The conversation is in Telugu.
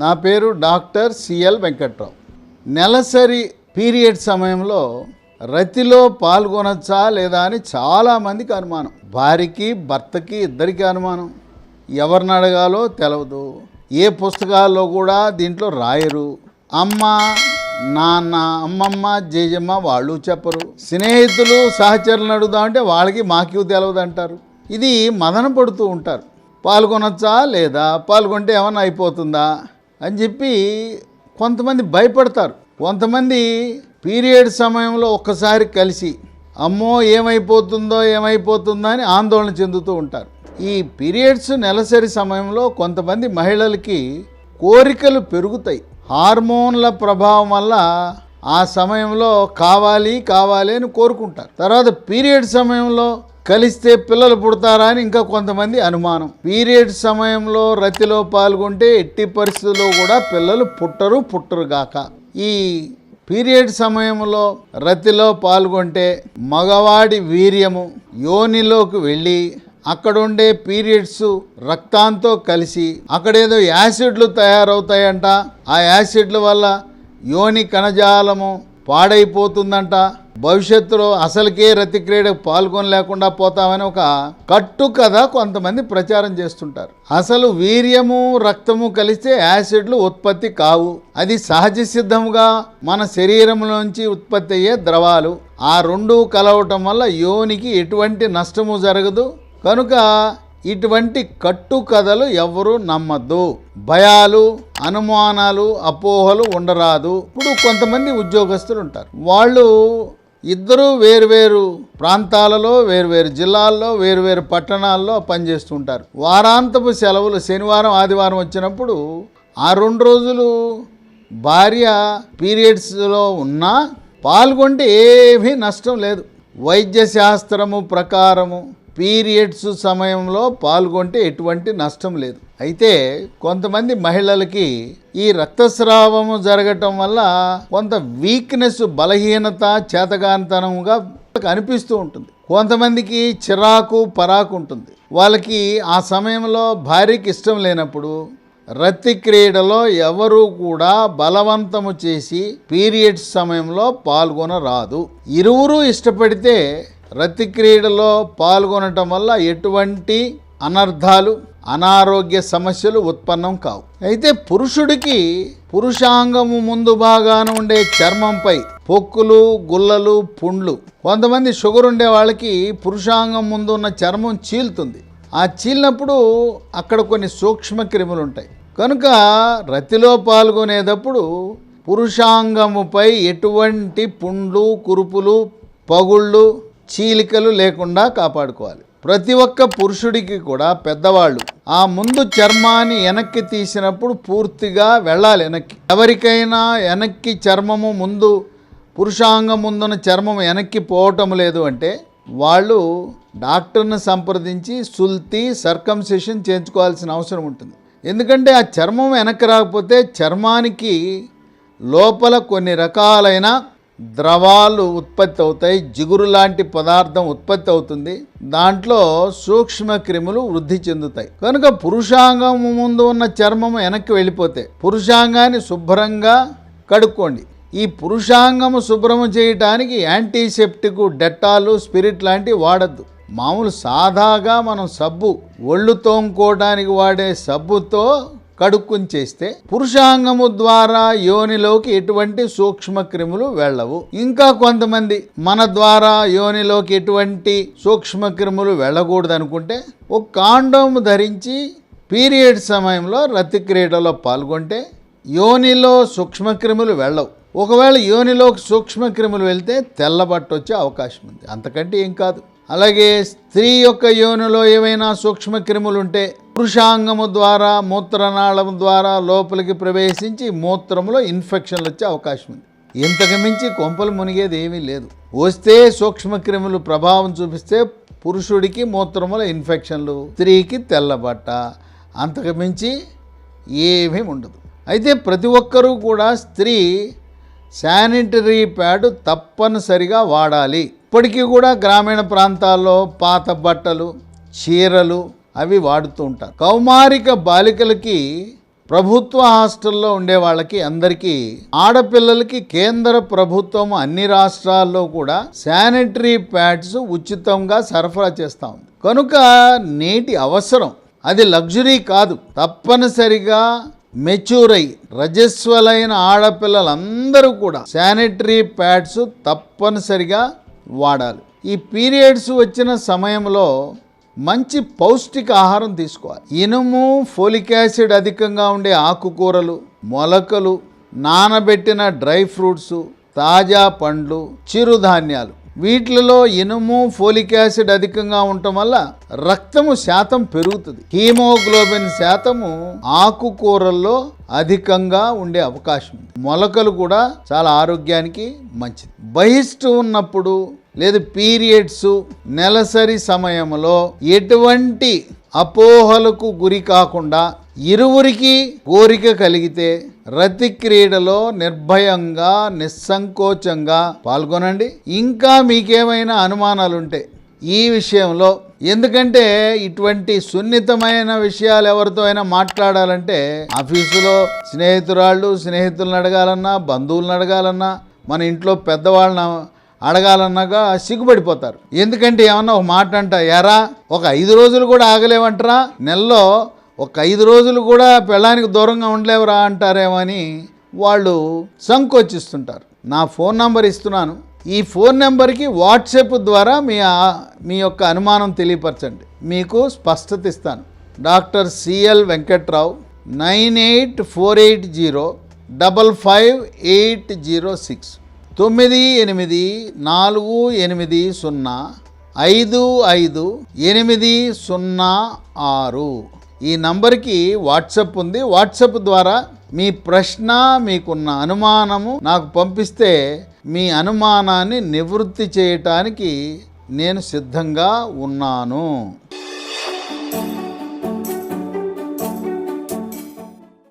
నా పేరు డాక్టర్ సిఎల్ వెంకట్రావు. నెలసరి పీరియడ్ సమయంలో రతిలో పాల్గొనచ్చా లేదా అని చాలామందికి అనుమానం. భార్యకి భర్తకి ఇద్దరికి అనుమానం. ఎవరిని అడగాలో తెలవదు. ఏ పుస్తకాల్లో కూడా దీంట్లో రాయరు. అమ్మ నాన్న అమ్మమ్మ జేజమ్మ వాళ్ళు చెప్పరు. స్నేహితులు సహచరులను అడుగుదామంటే వాళ్ళకి మాకు తెలవదు అంటారు. ఇది మదన పడుతూ ఉంటారు. పాల్గొనచ్చా లేదా, పాల్గొంటే ఏమన్నా అయిపోతుందా అని చెప్పి కొంతమంది భయపడతారు. కొంతమంది పీరియడ్ సమయంలో ఒక్కసారి కలిసి అమ్మో ఏమైపోతుందో అని ఆందోళన చెందుతూ ఉంటారు. ఈ పీరియడ్స్ నెలసరి సమయంలో కొంతమంది మహిళలకి కోరికలు పెరుగుతాయి. హార్మోన్ల ప్రభావం వల్ల ఆ సమయంలో కావాలి అని కోరుకుంటారు. తర్వాత పీరియడ్ సమయంలో కలిస్తే పిల్లలు పుడతారా అని ఇంకా కొంతమంది అనుమానం. పీరియడ్ సమయంలో రతిలో పాల్గొంటే ఎట్టి పరిస్థితుల్లో కూడా పిల్లలు పుట్టరుగాక. ఈ పీరియడ్ సమయంలో రతిలో పాల్గొంటే మగవాడి వీర్యము యోనిలోకి వెళ్ళి అక్కడుండే పీరియడ్స్ రక్తంతో కలిసి అక్కడేదో యాసిడ్లు తయారవుతాయంట. ఆ యాసిడ్ల వల్ల యోని కణజాలము పాడైపోతుందంట. భవిష్యత్తులో అసలుకే రతి క్రీడకు పాల్గొనలేకుండా పోతామని ఒక కట్టు కథ కొంతమంది ప్రచారం చేస్తుంటారు. అసలు వీర్యము రక్తము కలిస్తే యాసిడ్లు ఉత్పత్తి కావు. అది సహజ సిద్ధంగా మన శరీరంలోంచి ఉత్పత్తి అయ్యే ద్రవాలు. ఆ రెండు కలవటం వల్ల యోనికి ఎటువంటి నష్టము జరగదు. కనుక ఇటువంటి కట్టు కథలు ఎవరు నమ్మద్దు. భయాలు, అనుమానాలు, అపోహలు ఉండరాదు. ఇప్పుడు కొంతమంది ఉద్యోగస్తులు ఉంటారు. వాళ్ళు ఇద్దరు వేరువేరు ప్రాంతాలలో, వేరువేరు జిల్లాల్లో, వేరువేరు పట్టణాల్లో పనిచేస్తుంటారు. వారాంతపు సెలవులు శనివారం ఆదివారం వచ్చినప్పుడు ఆ 2 రోజులు భార్య పీరియడ్స్లో ఉన్నా పాల్గొంటే ఏమీ నష్టం లేదు. వైద్య శాస్త్రము ప్రకారము పీరియడ్స్ సమయంలో పాల్గొంటే ఎటువంటి నష్టం లేదు. అయితే కొంతమంది మహిళలకి ఈ రక్తస్రావము జరగటం వల్ల కొంత వీక్నెస్, బలహీనత, చేతగానితనంగా అనిపిస్తూ ఉంటుంది. కొంతమందికి చిరాకు పరాకు ఉంటుంది. వాళ్ళకి ఆ సమయంలో భార్యకి ఇష్టం లేనప్పుడు రతి క్రీడలో ఎవరు కూడా బలవంతము చేసి పీరియడ్స్ సమయంలో పాల్గొనరాదు. ఇరువురు ఇష్టపడితే రతి క్రీడలో పాల్గొనటం వల్ల ఎటువంటి అనర్థాలు, అనారోగ్య సమస్యలు ఉత్పన్నం కావు. అయితే పురుషుడికి పురుషాంగము ముందు భాగాన ఉండే చర్మంపై పొక్కులు, గుల్లలు, పుండ్లు. కొంతమంది షుగర్ ఉండే వాళ్ళకి పురుషాంగం ముందు ఉన్న చర్మం చీలుతుంది. ఆ చీలినప్పుడు అక్కడ కొన్ని సూక్ష్మ క్రిములు ఉంటాయి. కనుక రతిలో పాల్గొనేటప్పుడు పురుషాంగముపై ఎటువంటి పుండ్లు, కురుపులు, పగుళ్ళు, చీలికలు లేకుండా కాపాడుకోవాలి. ప్రతి ఒక్క పురుషుడికి కూడా పెద్దవాళ్ళు ఆ ముందు చర్మాన్ని వెనక్కి తీసినప్పుడు పూర్తిగా వెళ్ళాలి వెనక్కి. ఎవరికైనా వెనక్కి చర్మము ముందు, పురుషాంగం ముందున్న చర్మం వెనక్కి పోవటం లేదు అంటే వాళ్ళు డాక్టర్ని సంప్రదించి సుల్తి, సర్కంసెషన్ చేయించుకోవాల్సిన అవసరం ఉంటుంది. ఎందుకంటే ఆ చర్మం వెనక్కి రాకపోతే చర్మానికి లోపల కొన్ని రకాలైన ద్రవాలు ఉత్పత్తి అవుతాయి. జిగురు లాంటి పదార్థం ఉత్పత్తి అవుతుంది. దాంట్లో సూక్ష్మ క్రిములు వృద్ధి చెందుతాయి. కనుక పురుషాంగం ముందు ఉన్న చర్మము వెనక్కి వెళ్ళిపోతే పురుషాంగాన్ని శుభ్రంగా కడుక్కోండి. ఈ పురుషాంగము శుభ్రము చేయటానికి యాంటీసెప్టిక్, డెటాలు, స్పిరిట్ లాంటివి వాడద్దు. మామూలు సాదాగా మనం సబ్బు, ఒళ్ళు తోముకోవడానికి వాడే సబ్బుతో కడుక్కుని చేస్తే పురుషాంగము ద్వారా యోనిలోకి ఎటువంటి సూక్ష్మ క్రిములు వెళ్ళవు. ఇంకా కొంతమంది మన ద్వారా యోనిలోకి ఎటువంటి సూక్ష్మ క్రిములు వెళ్ళకూడదు అనుకుంటే ఒక కాండోమ్ ధరించి పీరియడ్ సమయంలో రతి క్రీడలో పాల్గొంటే యోనిలో సూక్ష్మక్రిములు వెళ్ళవు. ఒకవేళ యోనిలోకి సూక్ష్మక్రిములు వెళ్తే తెల్లబట్టు వచ్చే అవకాశం ఉంది. అంతకంటే ఏం కాదు. అలాగే స్త్రీ యొక్క యోనిలో ఏమైనా సూక్ష్మక్రిములు ఉంటే పురుషాంగము ద్వారా, మూత్రనాళము ద్వారా లోపలికి ప్రవేశించి మూత్రములో ఇన్ఫెక్షన్లు వచ్చే అవకాశం ఉంది. ఇంతకు మించి కొంపలు మునిగేది ఏమీ లేదు. వస్తే సూక్ష్మక్రిములు ప్రభావం చూపిస్తే పురుషుడికి మూత్రముల ఇన్ఫెక్షన్లు, స్త్రీకి తెల్లబట్ట, అంతకు మించి ఏమీ ఉండదు. అయితే ప్రతి ఒక్కరూ కూడా స్త్రీ శానిటరీ ప్యాడ్ తప్పనిసరిగా వాడాలి. ఇప్పటికీ కూడా గ్రామీణ ప్రాంతాల్లో పాత బట్టలు, చీరలు అవి వాడుతూ ఉంటారు. కౌమారిక బాలికలకి ప్రభుత్వ హాస్టల్లో ఉండే వాళ్ళకి అందరికీ ఆడపిల్లలకి కేంద్ర ప్రభుత్వం అన్ని రాష్ట్రాల్లో కూడా శానిటరీ ప్యాడ్స్ ఉచితంగా సరఫరా చేస్తూ ఉంది. కనుక నేటి అవసరం అది లగ్జరీ కాదు. తప్పనిసరిగా మెచ్యూర్ అయ్యి రజస్వలైన ఆడపిల్లలందరూ కూడా శానిటరీ ప్యాడ్స్ తప్పనిసరిగా వాడాలి. ఈ పీరియడ్స్ వచ్చిన సమయంలో మంచి పౌష్టిక ఆహారం తీసుకోవాలి. ఇనుము, ఫోలిక్ యాసిడ్ అధికంగా ఉండే ఆకుకూరలు, మొలకలు, నానబెట్టిన డ్రై ఫ్రూట్స్, తాజా పండ్లు, చిరుధాన్యాలు, వీటిలో ఇనుము, ఫోలిక్ యాసిడ్ అధికంగా ఉండటం వల్ల రక్తము శాతం పెరుగుతుంది. హీమోగ్లోబిన్ శాతము ఆకుకూరల్లో అధికంగా ఉండే అవకాశం ఉంది. మొలకలు కూడా చాలా ఆరోగ్యానికి మంచిది. బహిష్టు ఉన్నప్పుడు లేదు పీరియడ్స్ నెలసరి సమయంలో ఎటువంటి అపోహలకు గురి కాకుండా ఇరువురికి కోరిక కలిగితే రతి క్రీడలో నిర్భయంగా నిస్సంకోచంగా పాల్గొనండి. ఇంకా మీకేమైనా అనుమానాలుంటే ఈ విషయంలో, ఎందుకంటే ఇటువంటి సున్నితమైన విషయాలు ఎవరితో అయినా మాట్లాడాలంటే ఆఫీసులో స్నేహితులను అడగాలన్నా, బంధువులను అడగాలన్నా, మన ఇంట్లో పెద్దవాళ్ళని అడగాలన్నాగా సిగ్గుపడిపోతారు. ఎందుకంటే ఏమన్నా ఒక మాట అంట, ఎరా ఒక 5 రోజులు కూడా ఆగలేవంటరా, నెలలో ఒక 5 రోజులు కూడా పెళ్ళానికి దూరంగా ఉండలేవురా అంటారేమో అని వాళ్ళు సంకోచిస్తుంటారు. నా ఫోన్ నంబర్ ఇస్తున్నాను. ఈ ఫోన్ నెంబర్కి వాట్సాప్ ద్వారా మీ యొక్క అనుమానం తెలియపరచండి. మీకు స్పష్టత ఇస్తాను. డాక్టర్ సిఎల్ వెంకట్రావు, 9840555806 9840555806 ఈ నంబర్కి వాట్సాప్ ఉంది. వాట్సాప్ ద్వారా మీ ప్రశ్న, మీకున్న అనుమానము నాకు పంపిస్తే మీ అనుమానాన్ని నివృత్తి చేయటానికి నేను సిద్ధంగా ఉన్నాను.